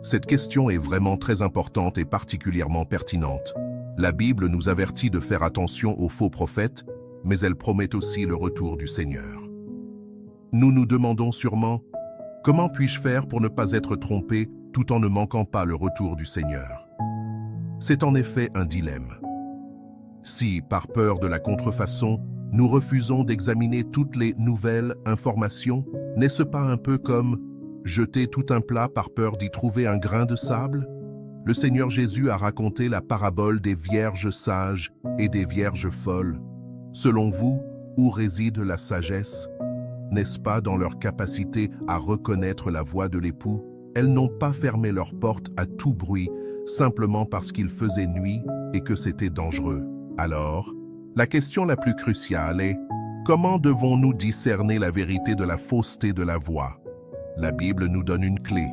Cette question est vraiment très importante et particulièrement pertinente. La Bible nous avertit de faire attention aux faux prophètes, mais elle promet aussi le retour du Seigneur. Nous nous demandons sûrement, comment puis-je faire pour ne pas être trompé tout en ne manquant pas le retour du Seigneur? C'est en effet un dilemme. Si, par peur de la contrefaçon, nous refusons d'examiner toutes les nouvelles informations, n'est-ce pas un peu comme jeter tout un plat par peur d'y trouver un grain de sable? Le Seigneur Jésus a raconté la parabole des vierges sages et des vierges folles. Selon vous, où réside la sagesse? N'est-ce pas dans leur capacité à reconnaître la voix de l'époux? Elles n'ont pas fermé leurs portes à tout bruit, simplement parce qu'il faisait nuit et que c'était dangereux. Alors, la question la plus cruciale est, comment devons-nous discerner la vérité de la fausseté de la voix? La Bible nous donne une clé.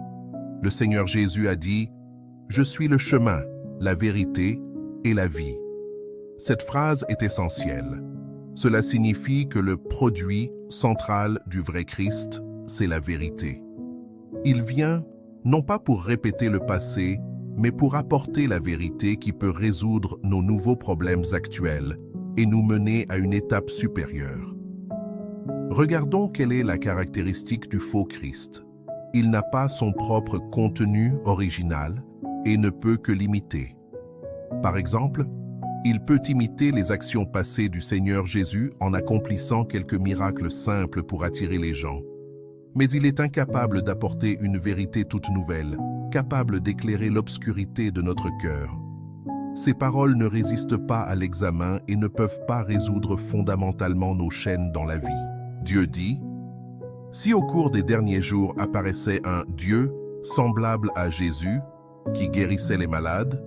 Le Seigneur Jésus a dit, « Je suis le chemin, la vérité et la vie ». Cette phrase est essentielle. Cela signifie que le produit central du vrai Christ, c'est la vérité. Il vient non pas pour répéter le passé, mais pour apporter la vérité qui peut résoudre nos nouveaux problèmes actuels et nous mener à une étape supérieure. Regardons quelle est la caractéristique du faux Christ. Il n'a pas son propre contenu original et ne peut que l'imiter. Par exemple, il peut imiter les actions passées du Seigneur Jésus en accomplissant quelques miracles simples pour attirer les gens. Mais il est incapable d'apporter une vérité toute nouvelle, capable d'éclairer l'obscurité de notre cœur. Ces paroles ne résistent pas à l'examen et ne peuvent pas résoudre fondamentalement nos chaînes dans la vie. Dieu dit, « Si au cours des derniers jours apparaissait un Dieu semblable à Jésus, qui guérissait les malades,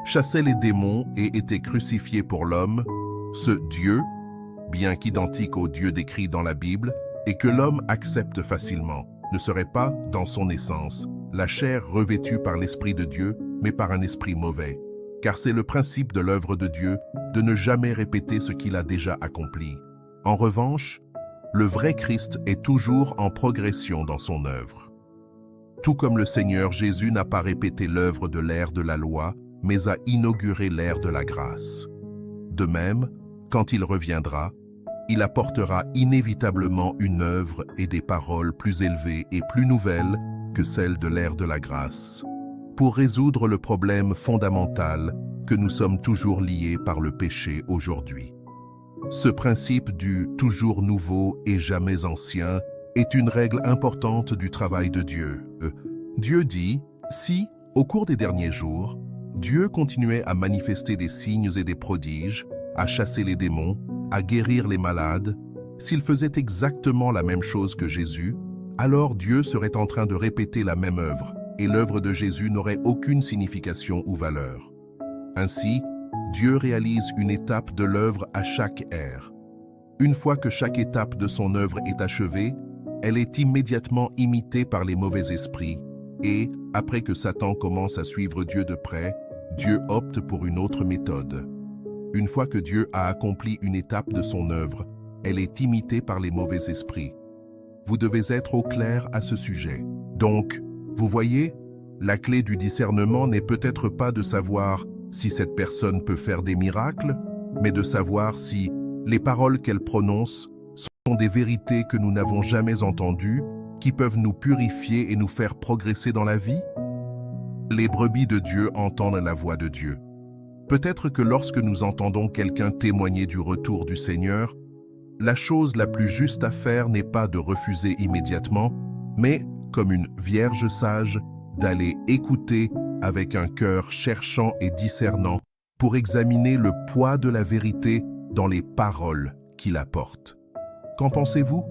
chassait les démons et était crucifié pour l'homme, ce Dieu, bien qu'identique au Dieu décrit dans la Bible, et que l'homme accepte facilement, ne serait pas, dans son essence, la chair revêtue par l'Esprit de Dieu, mais par un esprit mauvais. Car c'est le principe de l'œuvre de Dieu de ne jamais répéter ce qu'il a déjà accompli. En revanche, le vrai Christ est toujours en progression dans son œuvre. Tout comme le Seigneur Jésus n'a pas répété l'œuvre de l'ère de la loi, mais a inauguré l'ère de la grâce. De même, quand il reviendra, il apportera inévitablement une œuvre et des paroles plus élevées et plus nouvelles que celles de l'ère de la grâce, pour résoudre le problème fondamental que nous sommes toujours liés par le péché aujourd'hui. Ce principe du « toujours nouveau et jamais ancien » est une règle importante du travail de Dieu. Dieu dit, si, au cours des derniers jours, Dieu continuait à manifester des signes et des prodiges, à chasser les démons, à guérir les malades, s'il faisait exactement la même chose que Jésus, alors Dieu serait en train de répéter la même œuvre, et l'œuvre de Jésus n'aurait aucune signification ou valeur. Ainsi, Dieu réalise une étape de l'œuvre à chaque ère. Une fois que chaque étape de son œuvre est achevée, elle est immédiatement imitée par les mauvais esprits, et, après que Satan commence à suivre Dieu de près, Dieu opte pour une autre méthode. Une fois que Dieu a accompli une étape de son œuvre, elle est imitée par les mauvais esprits. Vous devez être au clair à ce sujet. Donc, vous voyez, la clé du discernement n'est peut-être pas de savoir si cette personne peut faire des miracles, mais de savoir si les paroles qu'elle prononce sont des vérités que nous n'avons jamais entendues, qui peuvent nous purifier et nous faire progresser dans la vie. Les brebis de Dieu entendent la voix de Dieu. Peut-être que lorsque nous entendons quelqu'un témoigner du retour du Seigneur, la chose la plus juste à faire n'est pas de refuser immédiatement, mais, comme une vierge sage, d'aller écouter avec un cœur cherchant et discernant pour examiner le poids de la vérité dans les paroles qu'il apporte. Qu'en pensez-vous?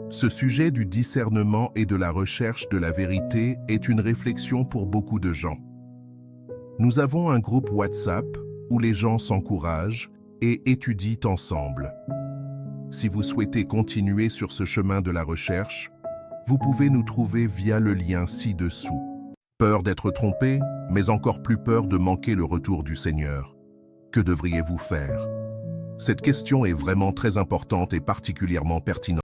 Ce sujet du discernement et de la recherche de la vérité est une réflexion pour beaucoup de gens. Nous avons un groupe WhatsApp où les gens s'encouragent et étudient ensemble. Si vous souhaitez continuer sur ce chemin de la recherche, vous pouvez nous trouver via le lien ci-dessous. Peur d'être trompé, mais encore plus peur de manquer le retour du Seigneur. Que devriez-vous faire? Cette question est vraiment très importante et particulièrement pertinente.